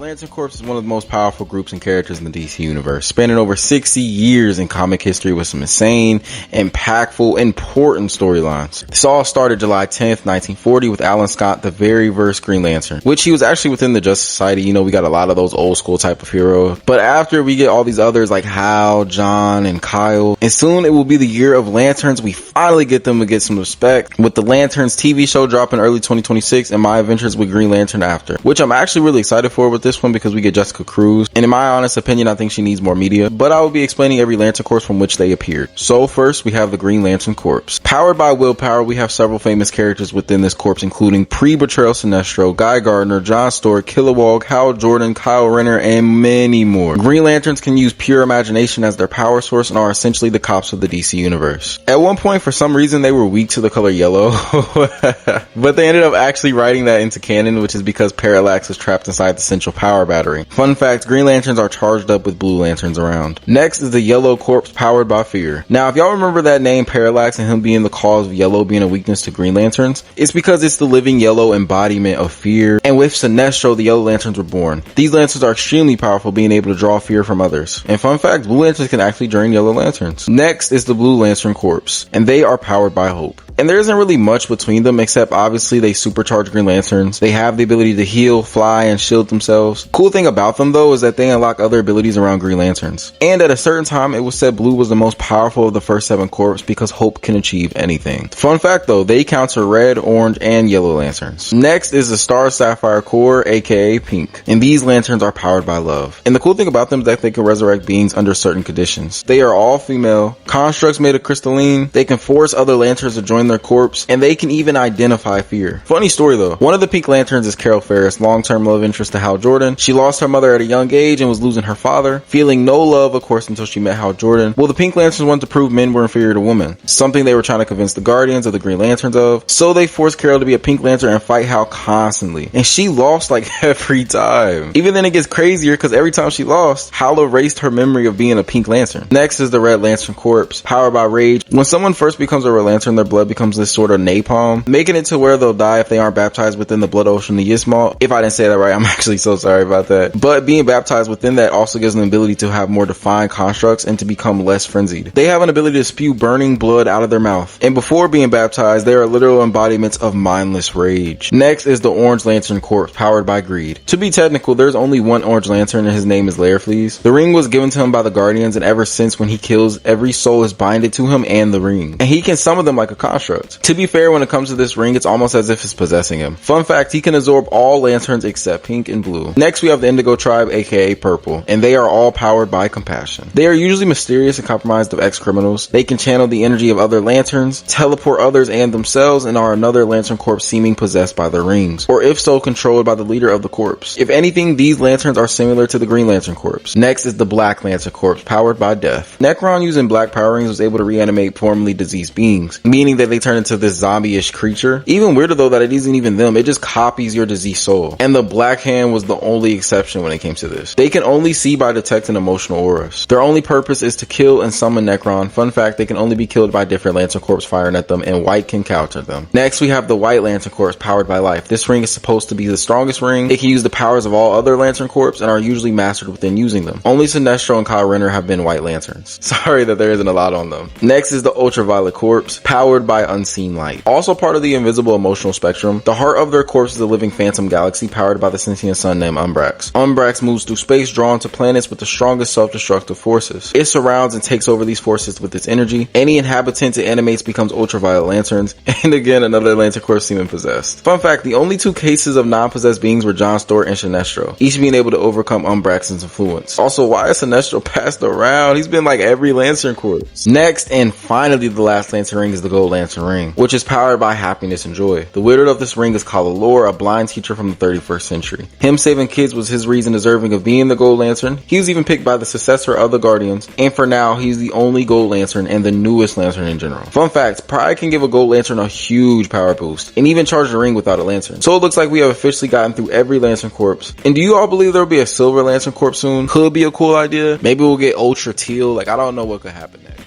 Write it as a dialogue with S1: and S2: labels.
S1: Lantern Corps is one of the most powerful groups and characters in the DC universe, spanning over 60 years in comic history with some insane, impactful, important storylines. This all started July 10th, 1940 with Alan Scott, the very first Green Lantern, which he was actually within the Justice Society. You know, we got a lot of those old school type of heroes. But after we get all these others like Hal, John, and Kyle, and soon it will be the year of Lanterns. We finally get them to get some respect with the Lanterns TV show dropping early 2026 and My Adventures with Green Lantern after, which I'm actually really excited for with this one because we get Jessica Cruz, and in my honest opinion I think she needs more media, but I will be explaining every Lantern Corps from which they appeared. So first we have the Green Lantern Corps. Powered by willpower, we have several famous characters within this corps, including pre-betrayal Sinestro, Guy Gardner, John Stewart, Kilowog, Hal Jordan, Kyle Rayner, and many more. Green Lanterns can use pure imagination as their power source and are essentially the cops of the DC universe. At one point, for some reason, they were weak to the color yellow, but they ended up actually writing that into canon, which is because Parallax is trapped inside the central power battery. Fun fact, Green Lanterns are charged up with blue lanterns around. Next is the Yellow Corps, powered by fear. Now, if y'all remember that name Parallax and him being the cause of yellow being a weakness to Green Lanterns, it's because it's the living yellow embodiment of fear, and with Sinestro, the Yellow Lanterns were born. These lanterns are extremely powerful, being able to draw fear from others. And fun fact, blue lanterns can actually drain yellow lanterns. Next is the Blue Lantern Corps, and they are powered by hope. And there isn't really much between them, except obviously they supercharge Green Lanterns. They have the ability to heal, fly, and shield themselves. Cool thing about them though is that they unlock other abilities around Green Lanterns. And at a certain time, it was said blue was the most powerful of the first 7 corps because hope can achieve anything. Fun fact though, they counter red, orange, and yellow lanterns. Next is the Star Sapphire Corps, aka Pink. And these lanterns are powered by love. And the cool thing about them is that they can resurrect beings under certain conditions. They are all female, constructs made of crystalline, they can force other lanterns to join their corpse, and they can even identify fear. Funny story though, one of the Pink Lanterns is Carol Ferris, long-term love interest to Hal Jordan. She lost her mother at a young age and was losing her father, feeling no love of course until she met Hal Jordan. Well, the Pink Lanterns wanted to prove men were inferior to women, something they were trying to convince the Guardians of the Green Lanterns of, so they forced Carol to be a Pink Lantern and fight Hal constantly, and she lost like every time. Even then it gets crazier because every time she lost, Hal erased her memory of being a Pink Lantern. Next is the Red Lantern Corps, powered by rage. When someone first becomes a Red Lantern, their blood becomes this sort of napalm, making it to where they'll die if they aren't baptized within the blood ocean, the Yismal. If I didn't say that right, I'm actually so sorry about that. But being baptized within that also gives them the ability to have more defined constructs and to become less frenzied. They have an ability to spew burning blood out of their mouth, and before being baptized, they are literal embodiments of mindless rage. Next is the Orange Lantern Corps, powered by greed. To be technical, there's only one Orange Lantern and his name is Larefleeze. The ring was given to him by the Guardians, and ever since when he kills, every soul is binded to him and the ring, and he can summon them like a construct. To be fair, when it comes to this ring, it's almost as if it's possessing him. Fun fact, he can absorb all lanterns except pink and blue. Next we have the Indigo Tribe, aka Purple, and they are all powered by compassion. They are usually mysterious and compromised of ex-criminals. They can channel the energy of other lanterns, teleport others and themselves, and are another Lantern Corps seeming possessed by their rings, or if so, controlled by the leader of the corps. If anything, these lanterns are similar to the Green Lantern Corps. Next is the Black Lantern Corps, powered by death. Necron, using black power rings, was able to reanimate formerly diseased beings, meaning that they turn into this zombie-ish creature. Even weirder though that it isn't even them, it just copies your diseased soul. And the Black Hand was the only exception when it came to this. They can only see by detecting emotional auras. Their only purpose is to kill and summon Necron. Fun fact, they can only be killed by different Lantern Corps firing at them, and White can counter them. Next we have the White Lantern Corps, powered by life. This ring is supposed to be the strongest ring. It can use the powers of all other Lantern Corps and are usually mastered within using them. Only Sinestro and Kyle Rayner have been White Lanterns. Sorry that there isn't a lot on them. Next is the Ultraviolet Corps, powered by unseen light. Also part of the invisible emotional spectrum, the heart of their corps is a living phantom galaxy powered by the sentient sun named Umbrax. Umbrax moves through space drawn to planets with the strongest self-destructive forces. It surrounds and takes over these forces with its energy. Any inhabitant it animates becomes ultraviolet lanterns, and again another Lantern Corps seeming possessed. Fun fact, the only 2 cases of non-possessed beings were John Stewart and Sinestro, each being able to overcome Umbrax's influence. Also, why is Sinestro passed around? He's been like every Lantern Corps. Next and finally the last Lantern ring is the Gold Lantern Ring, which is powered by happiness and joy. The wielder of this ring is called Allure, a blind teacher from the 31st century. Him saving kids was his reason deserving of being the Gold Lantern. He was even picked by the successor of the Guardians, and for now he's the only Gold Lantern and the newest Lantern in general. Fun fact, pride can give a Gold Lantern a huge power boost and even charge the ring without a lantern. So it looks like we have officially gotten through every Lantern Corps. And do you all believe there will be a Silver Lantern Corps soon? Could be a cool idea. Maybe we'll get Ultra Teal. Like, I don't know what could happen next.